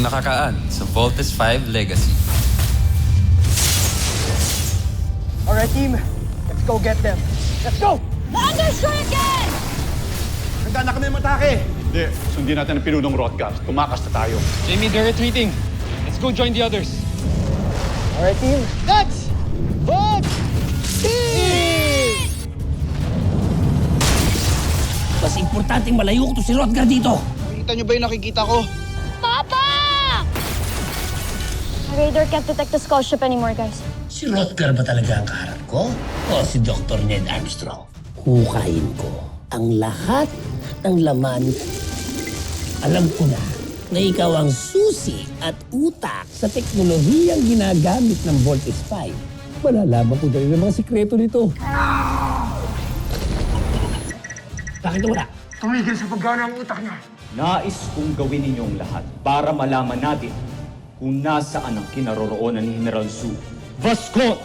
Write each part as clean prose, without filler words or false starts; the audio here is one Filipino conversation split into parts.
nakakaan sa Voltes 5 Legacy. Alright, team. Let's go get them. Let's go! Understricken! Handa na kami matake! Hindi, sundin natin ang pinunong Rothgar. Tumakas na tayo. Jamie, they're retreating. Let's go join the others. Alright, team. Let's vote! Mas importanteng malayo ko to si Rodgar dito. Nakita niyo ba yung nakikita ko? Papa! Radar can't detect the skull ship anymore, guys. Si Rodgar ba talaga ang kaharap ko? O si Dr. Ned Armstrong? Hukayin ko ang lahat ng laman. Alam ko na ikaw ang susi at utak sa teknolohiyang ginagamit ng Voltes 5. Malalaman ko dahil ng mga sikreto nito. Bakit wala? Tumigil sa paggana ang utak niya. Nais kong gawin ninyong lahat para malaman natin kung nasaan ang kinaroroonan ni General Su. Vascot!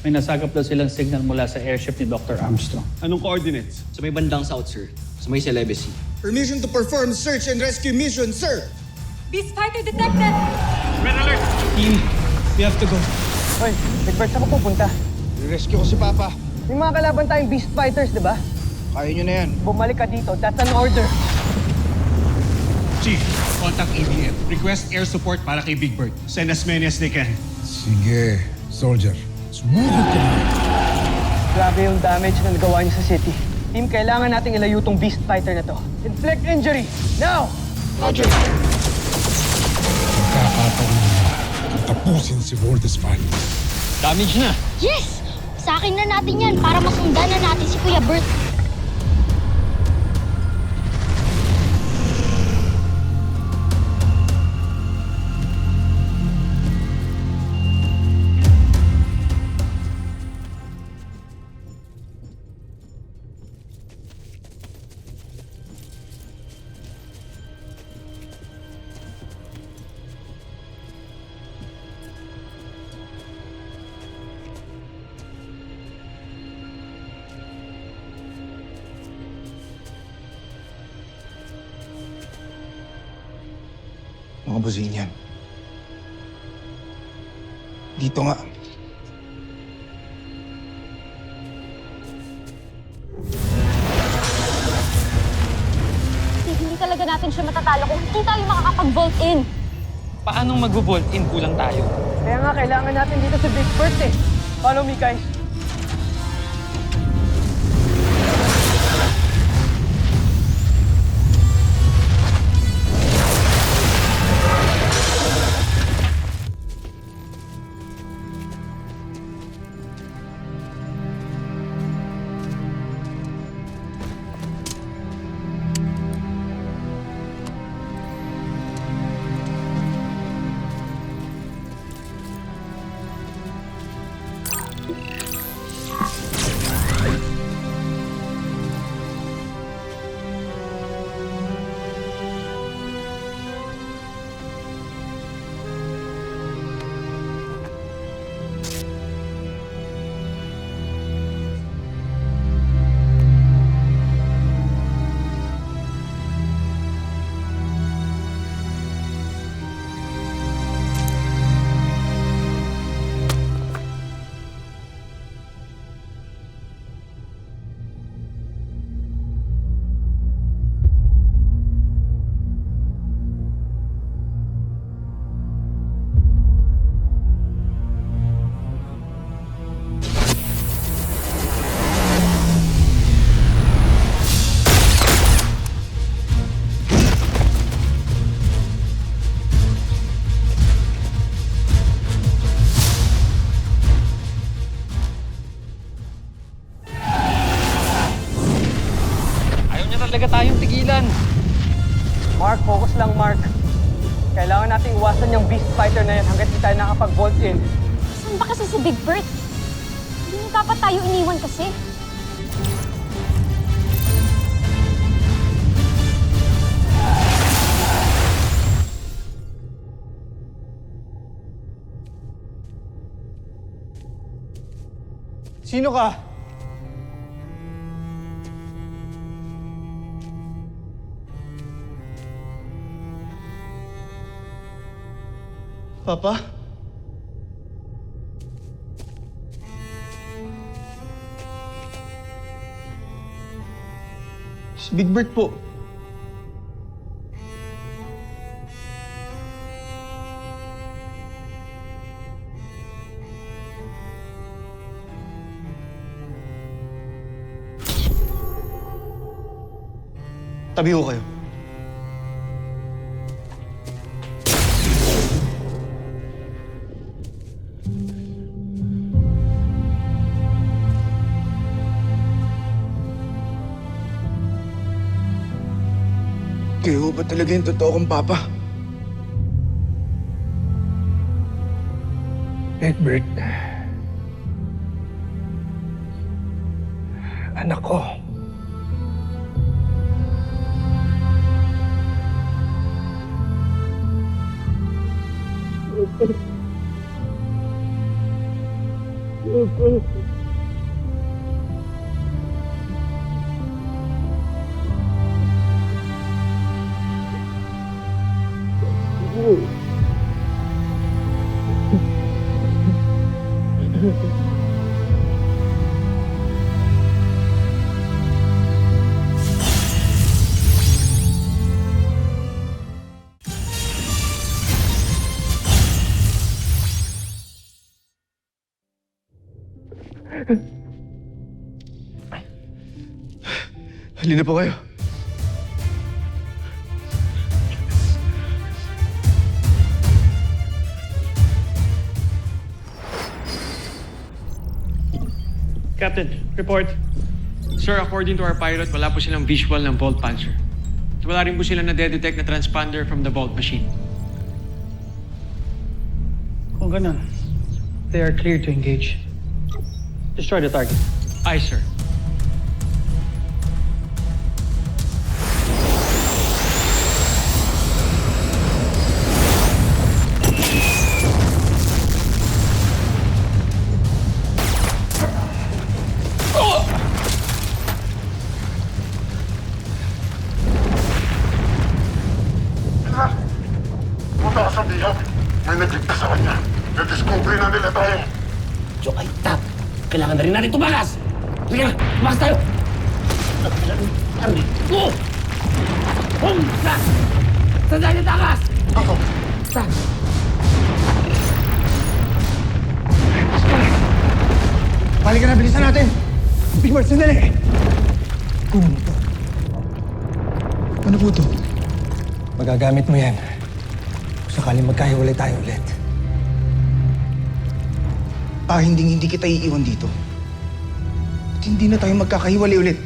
May nasagap daw silang signal mula sa airship ni Dr. Armstrong. Anong coordinates? Sa may bandang south, sir. Sa may Celebes. Permission to perform search and rescue mission, sir! Beast fighter detected! Team, we have to go. Hoy, Big Bird, saan ka pupunta? I-rescue ko si Papa. May mga kalaban tayong beast fighters, di ba? Kaya niyo na yan. Bumalik ka dito. That's an order. Chief, contact ABM. Request air support para kay Big Bird. Send as many as they can. Sige, soldier. Sumugod ka na. Grabe yung damage na nagawa niyo sa city. Team, kailangan nating ilayo tong beast fighter na to. Inflict injury! Now! Roger! Magkakataon na tapusin si Voltes 5. Damage na. Yes! Sa akin na natin yan para masundan na natin si Kuya Bert. Mga buzin yan. Dito nga. Hindi talaga natin siya matatalo kung hindi tayo makakapag-vault in. Paanong mag-vault in kulang tayo? Kaya nga, kailangan natin dito si Big Bird eh. Follow me, guys. Talaga tayong tigilan. Mark, focus lang, Mark. Kailangan nating iwasan yung beast fighter na yan hanggat di tayo nakapag-vault in. Saan ba kasi si Big Bird? Hindi na dapat tayo iniwan kasi. Sino ka? Papa? Si Big Bird po. Tabi ko kayo. Kayo ba talaga yung totoo kong papa? Egbert. Anak ko. Halina po kayo. Captain, report. Sir, according to our pilot, wala po silang visual ng Volt Panzer. At wala rin po sila na-detect na transponder from the Volt machine. Kung ganun, they are clear to engage. Destroy the target. Aye, sir. Punta ka sa bihag. May nagligtas sa kanya. Na-discovery na nila tayo. Joke ay tap. Kailangan na rin natin tumakas. Sige na, tumakas tayo. Go! Sa! Sandali na takas! Ako. Sa! Balik na, bilisan natin! Big Bird, sandali! Kunin mo to. Ano po to? Magagamit mo yan. Kung sakaling magkahiwalay tayo ulit. Hindi kita iiwan dito. At hindi na tayo magkakahiwalay ulit.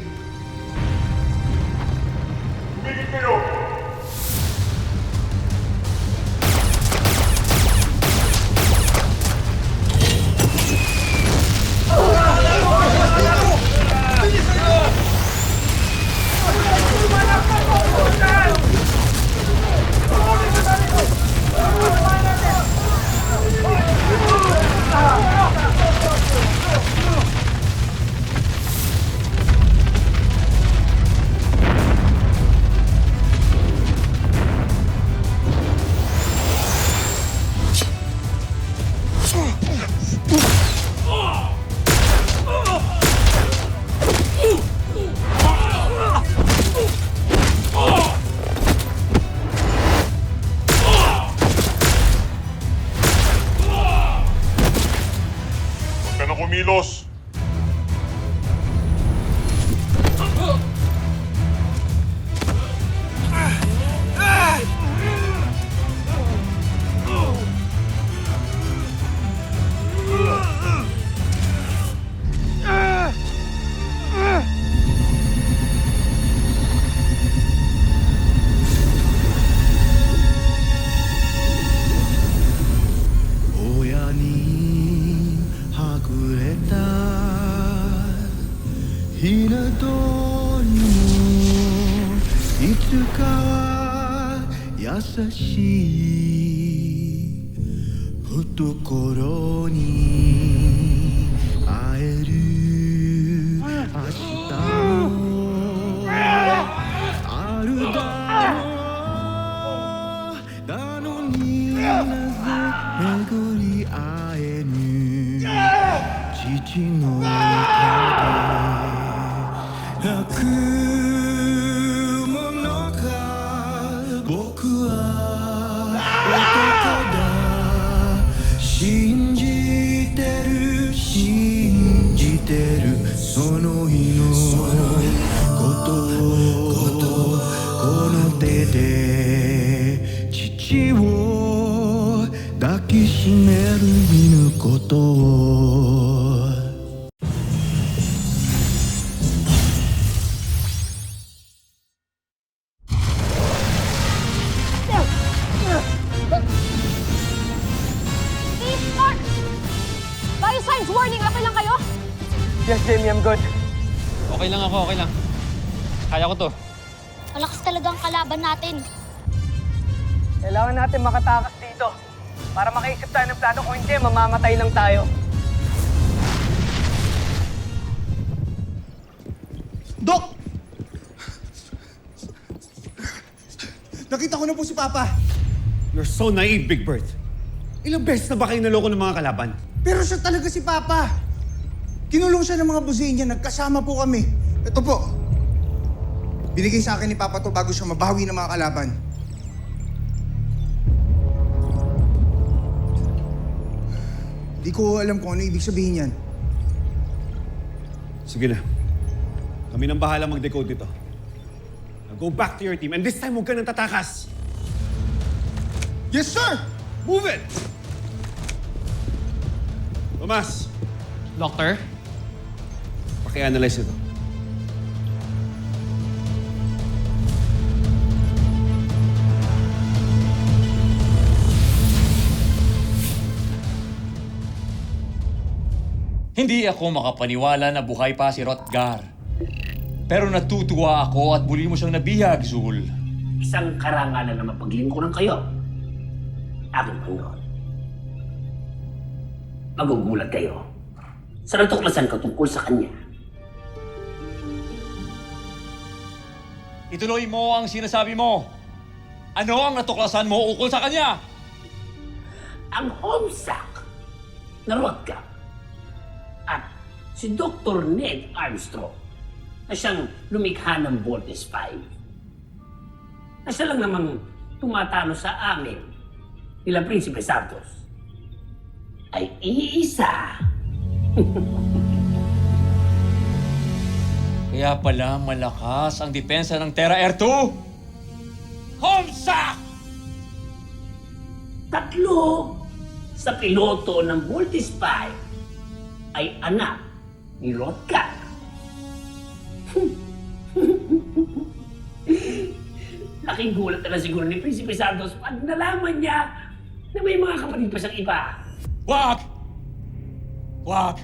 Kumilos! Steve, Mark! Biosigns warning, okay lang kayo? Yes, Jamie, I'm good. Okay lang ako, okay lang. Kaya ko to. Malakas talaga ang kalaban natin. Kailangan natin makatakas dito. Para makaisip tayo ng plano, kung hindi, mamamatay lang tayo. Dok! Nakita ko na po si Papa. You're so naive, Big Bird. Ilang beses na ba kayo naloko ng mga kalaban? Pero siya talaga si Papa. Kinulong siya ng mga busin niya. Nagkasama po kami. Ito po. Binigay sa akin ni Papa to bago siya mabawi ng mga kalaban. Di ko alam kung ano ibig sabihin yan. Sige na. Kami nang bahala mag-decode dito. Now go back to your team and this time huwag ka nang tatakas. Yes, sir! Move it! Tomas, Doctor? paki-analyze ito. Hindi ako makapaniwala na buhay pa si Rotgar. Pero natutuwa ako at muli mo siyang nabihag, Zul. Isang karangalan na mapaglingkuran kayo. Aking Panginoon. Magugulat kayo sa natuklasan ko tungkol sa kanya. Ituloy mo ang sinasabi mo. Ano ang natuklasan mo ukol sa kanya? Ang homesack na Rotgar at si Dr. Ned Armstrong na siyang lumikha ng Voltes 5 na siya lang namang tumatalo sa amin nila Prinsipe Santos ay iisa. Kaya pala malakas ang depensa ng Terra Air 2. Homesack! 3 sa piloto ng Voltes 5 ay anak ni Rotgar. Laking gulat na siguro ni Prinsipe Santos pag nalaman niya na may mga kapatid pa siyang iba. Wag! Wag!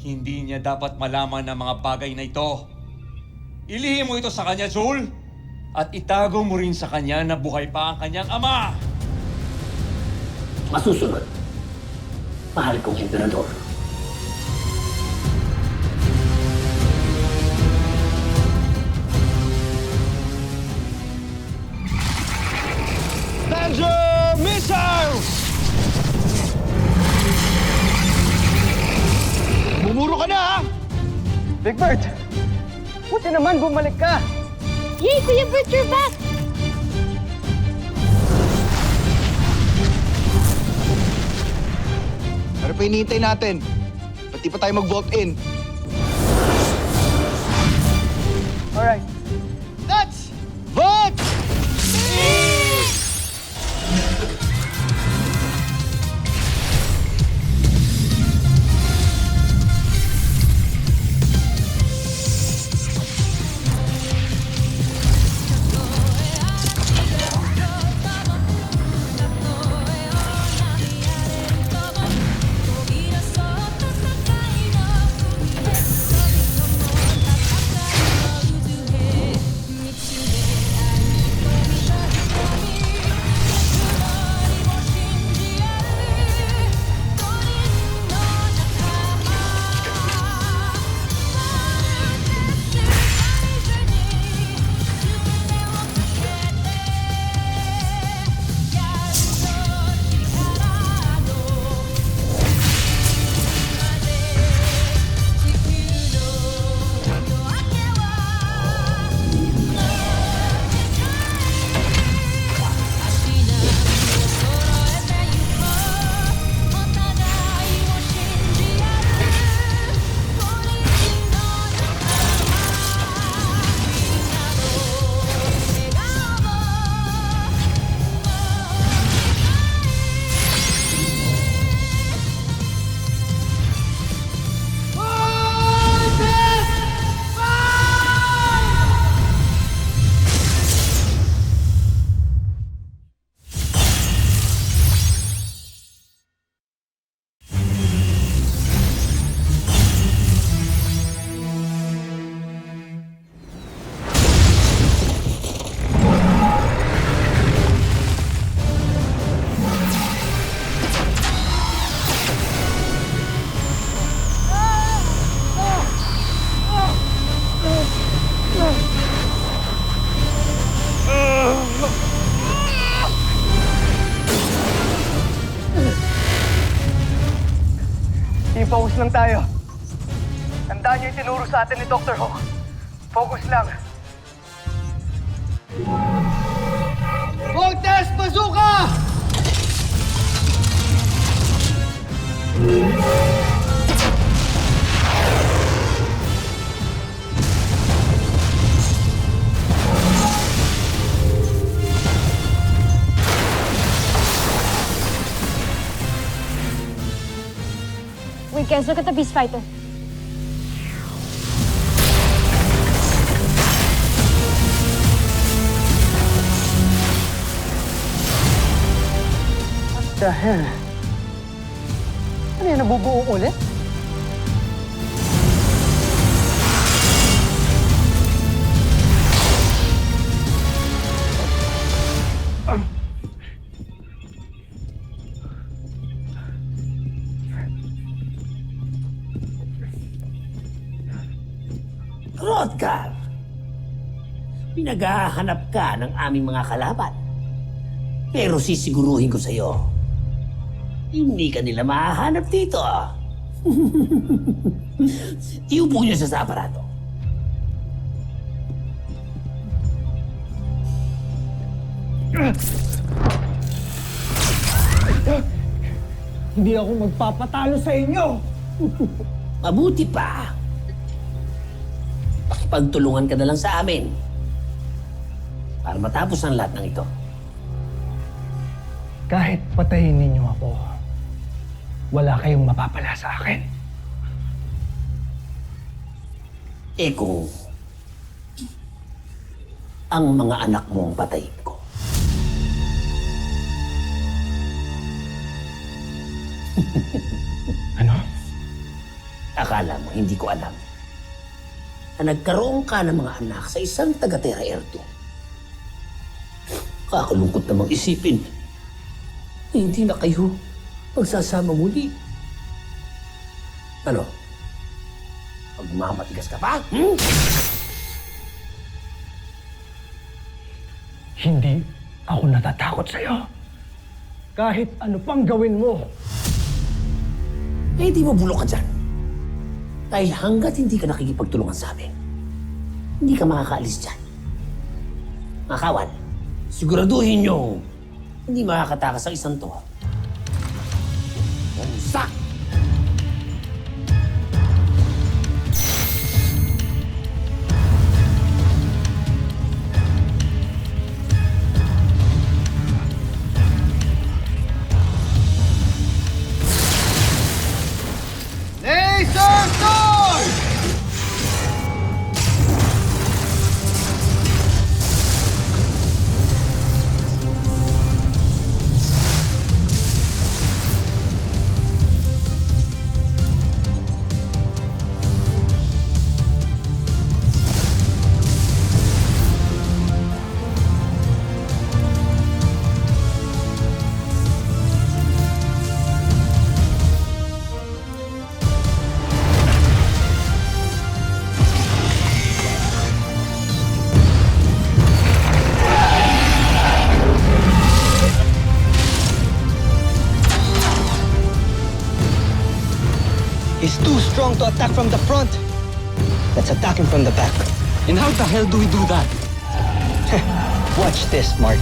Hindi niya dapat malaman ang mga bagay na ito. Ilihim mo ito sa kanya, Zul! At itago mo rin sa kanya na buhay pa ang kanyang ama! Masusunod, mahal kong emperador. Danger missiles! Bumuro ka na, ha? Big Bird, buti naman bumalik ka. Yay, Kuya Bert, you're back! Ano pa hinihintay natin? Pati pa tayo mag-vault in. Alright, let's vote! lang tayo. Tandaan niyo yung tinuro sa atin ni Dr. Ho. Focus lang. Voltes Bazooka! Wait, guys, look at the Beast Fighter. What the hell? Ano yan, nabubuo ulit? Rodgar, pinaghahanap ka ng aming mga kalaban. Pero sisiguruhin ko sa'yo, hindi ka nila mahahanap dito. Iupo niyo siya sa aparato. Hindi ako magpapatalo sa inyo! Mabuti pa. Pakipagtulungan ka na lang sa amin para matapos ang lahat ng ito. Kahit patayin ninyo ako, wala kayong mapapala sa akin. Eh kung ang mga anak mo ang patayin ko. Ano? Akala mo, hindi ko alam na nagkaroon ka ng mga anak sa isang taga-Terra Erdo. Kakalungkot namang isipin na hindi na kayo magsasama muli. Ano? Magmamatigas ka pa? Hmm? Hindi ako natatakot sa'yo. Kahit ano pang gawin mo. Eh, di mabulok ka dyan. Dahil hanggat hindi ka nakikipagtulungan sa amin, hindi ka makakaalis dyan. Mga kawan, siguraduhin nyo hindi makakatakas ang isang to. Bumsak! Laser Sword! He's too strong to attack from the front. Let's attack him from the back. And how the hell do we do that? Watch this, Mark.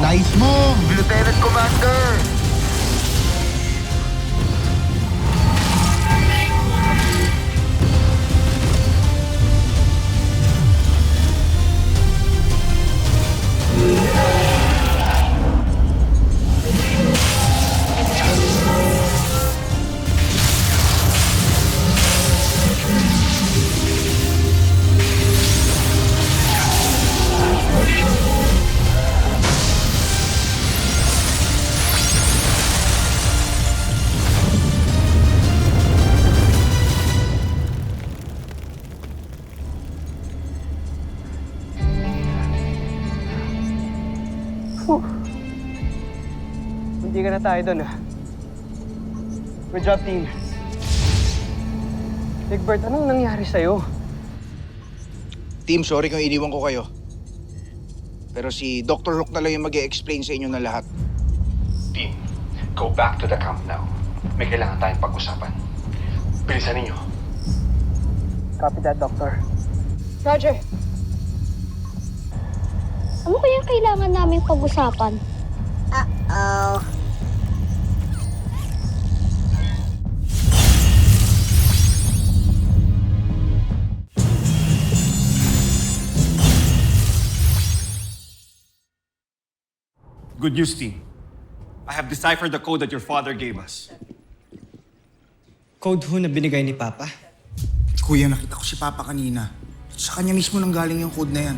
Nice move, Lieutenant Commander! Hindi ka na tayo doon, ah. Good job, team. Big Bird, anong nangyari sa'yo? Team, sorry kung iniwan ko kayo. Pero si Dr. Hook na lang yung mag-e-explain sa inyo na lahat. Team, go back to the camp now. May kailangan tayong pag-usapan. Bilisan ninyo. Copy that, Doctor. Roger. Ano kayang kailangan naming pag-usapan? Good news, team. I have deciphered the code that your father gave us. Code ho na binigay ni Papa. Kuya, nakita ko si Papa kanina. Sa kanya mismo nang galing yung code na yan.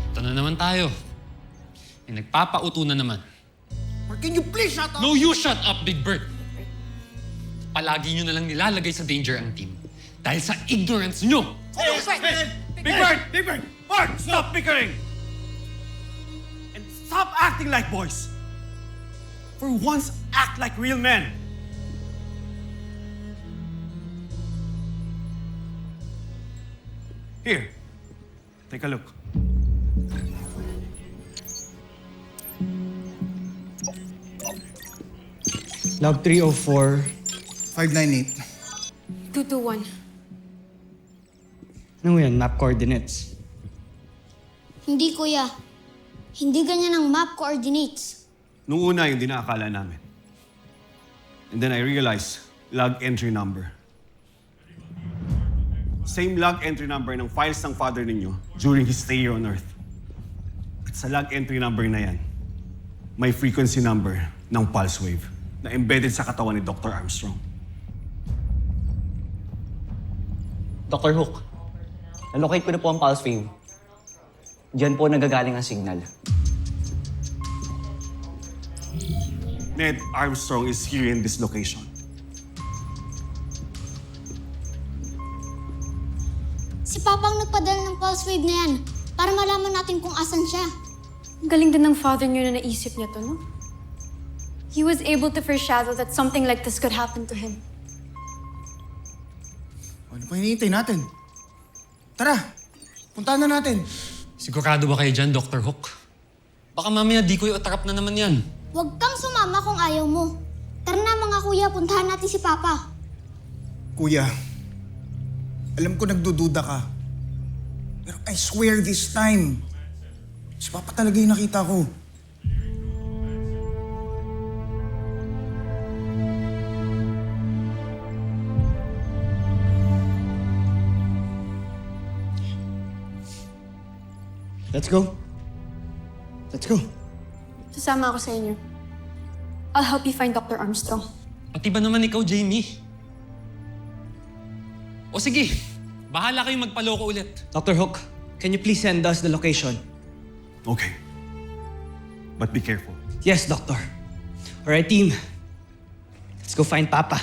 Ito na naman tayo. May nagpapauto na naman. Or can you please shut up? No, you shut up, Big Bird! Palagi nyo na lang nilalagay sa danger ang team. Dahil sa ignorance nyo! Big Bird! Big Bird! Bart, stop bickering! And stop acting like boys! For once, act like real men! Here, take a look. Log 304. 598. 221. Ano yan? Map coordinates. Hindi, kuya. Hindi ganyan ang map coordinates. Nung una, yung dinaakala namin. And then I realized, log entry number. Same log entry number ng files ng father ninyo during his stay here on Earth. At sa log entry number na yan, may frequency number ng pulse wave na embedded sa katawan ni Dr. Armstrong. Dr. Hook, nalocate ko na po ang pulse wave. Diyan po nagagaling ang signal. Ned Armstrong is here in this location. Si Papa ang nagpadala ng pulse wave na yan para malaman natin kung asan siya. Galing din ng father niyo na naisip niya to, no? He was able to foreshadow that something like this could happen to him. Ano pa hinihintay natin? Tara, puntahan na natin. Sigurado ba kayo dyan, Dr. Hook? Baka mamaya di ko i-attrap na naman yan. Huwag kang sumama kung ayaw mo. Tara na mga kuya, puntahan natin si Papa. Kuya, alam ko nagdududa ka. Pero I swear this time, si Papa talaga yung nakita ko. Let's go. Let's go. Sasama ako sa inyo. I'll help you find Dr. Armstrong. Pati ba naman ikaw, Jamie? O sige, bahala kayong magpaloko ulit. Dr. Hook, can you please send us the location? Okay. But be careful. Yes, Doctor. All right, team. Let's go find Papa.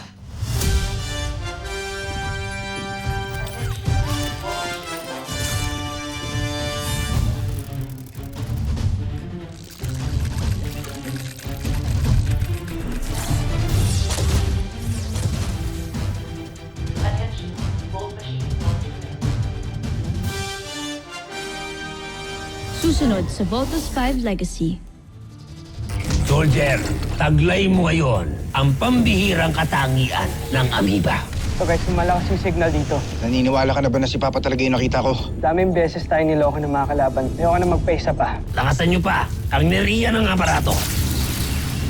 Susunod sa Voltus 5 Legacy. Soldier, taglay mo ngayon ang pambihirang katangian ng amoeba. So guys, malakas yung signal dito. Naniniwala ka na ba na si Papa talaga yung nakita ko? Daming beses tayo niloko ng mga kalaban. Ayoko na magpaisa pa. Lakasan niyo pa ang neriya ng aparato.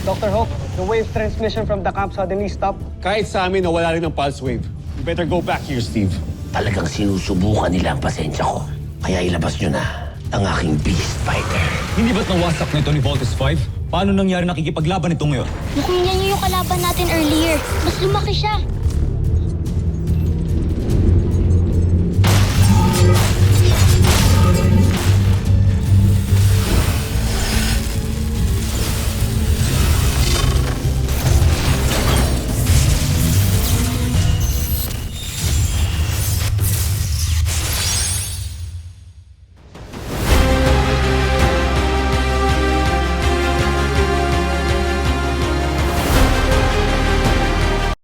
Dr. Hook, the wave transmission from the camp suddenly stopped. Kahit sa amin, nawala rin ang pulse wave. You better go back here, Steve. Talagang sinusubukan nila ang pasensya ko. Kaya ilabas niyo na ang aking beast fighter. Hindi ba't nawasak na ito ni Voltus 5? Paano nangyari nakikipaglaban ito ngayon? Mukhang yan yung kalaban natin earlier. Mas lumaki siya.